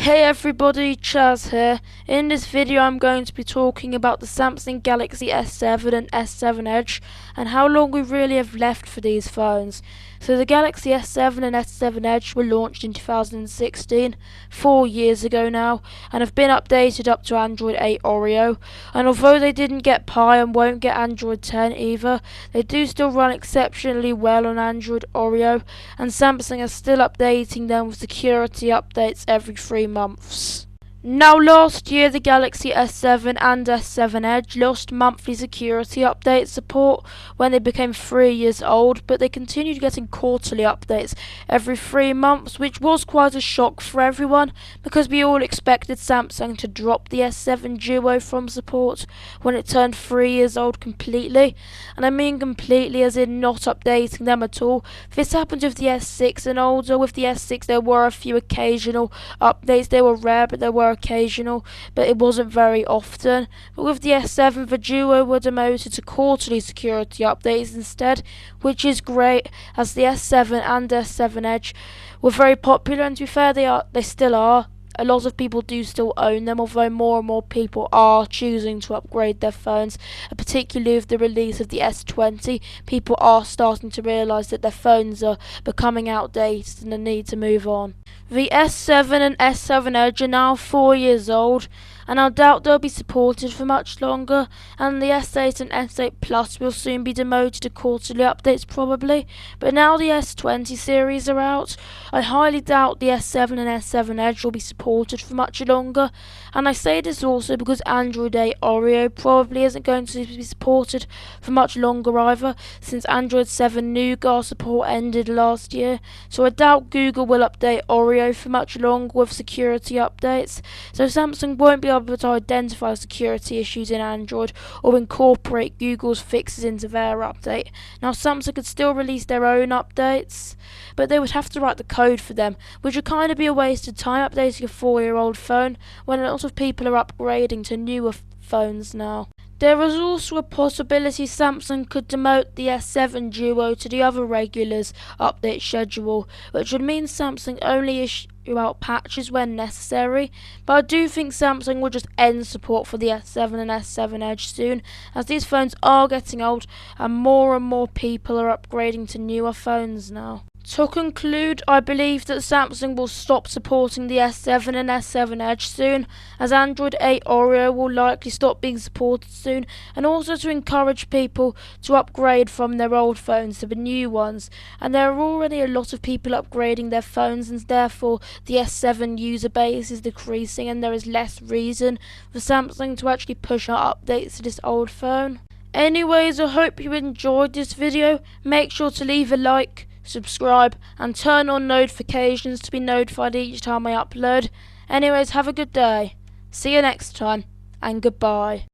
Hey everybody, Chaz here. In this video I'm going to be talking about the Samsung Galaxy S7 and S7 Edge and how long we really have left for these phones. So the Galaxy S7 and S7 Edge were launched in 2016, 4 years ago now, and have been updated up to Android 8 Oreo. And although they didn't get Pie and won't get Android 10 either, they do still run exceptionally well on Android Oreo, and Samsung is still updating them with security updates every 3 months. Now last year the Galaxy S7 and S7 Edge lost monthly security update support when they became 3 years old, but they continued getting quarterly updates every 3 months, which was quite a shock for everyone because we all expected Samsung to drop the S7 Duo from support when it turned 3 years old completely, and I mean completely as in not updating them at all. This happened with the S6 and older. With the S6 there were a few occasional updates, they were rare but there were occasional, but it wasn't very often. But with the S7 the Duo were demoted to quarterly security updates instead, which is great as the S7 and S7 Edge were very popular, and to be fair they still are. A lot of people do still own them, although more and more people are choosing to upgrade their phones, particularly with the release of the S20. People are starting to realise that their phones are becoming outdated and they need to move on. The S7 and S7 Edge are now 4 years old, and I doubt they'll be supported for much longer, and the S8 and S8 Plus will soon be demoted to quarterly updates probably, but now the S20 series are out, I highly doubt the S7 and S7 Edge will be supported for much longer, and I say this also because Android 8 Oreo probably isn't going to be supported for much longer either, since Android 7 Nougat support ended last year, so I doubt Google will update Oreo for much longer with security updates, so Samsung won't be able to identify security issues in Android or incorporate Google's fixes into their update. Now Samsung could still release their own updates, but they would have to write the code for them, which would kind of be a waste of time updating a 4-year-old phone when a lot of people are upgrading to newer phones now. There is also a possibility Samsung could demote the S7 Duo to the other regulars update schedule, which would mean Samsung only issue out patches when necessary, but I do think Samsung will just end support for the S7 and S7 Edge soon, as these phones are getting old and more people are upgrading to newer phones now. To conclude, I believe that Samsung will stop supporting the S7 and S7 Edge soon, as Android 8 Oreo will likely stop being supported soon, and also to encourage people to upgrade from their old phones to the new ones. And there are already a lot of people upgrading their phones, and therefore the S7 user base is decreasing, and there is less reason for Samsung to actually push out updates to this old phone. Anyways, I hope you enjoyed this video. Make sure to leave a like, subscribe and turn on notifications to be notified each time I upload. Anyways, have a good day. See you next time and goodbye.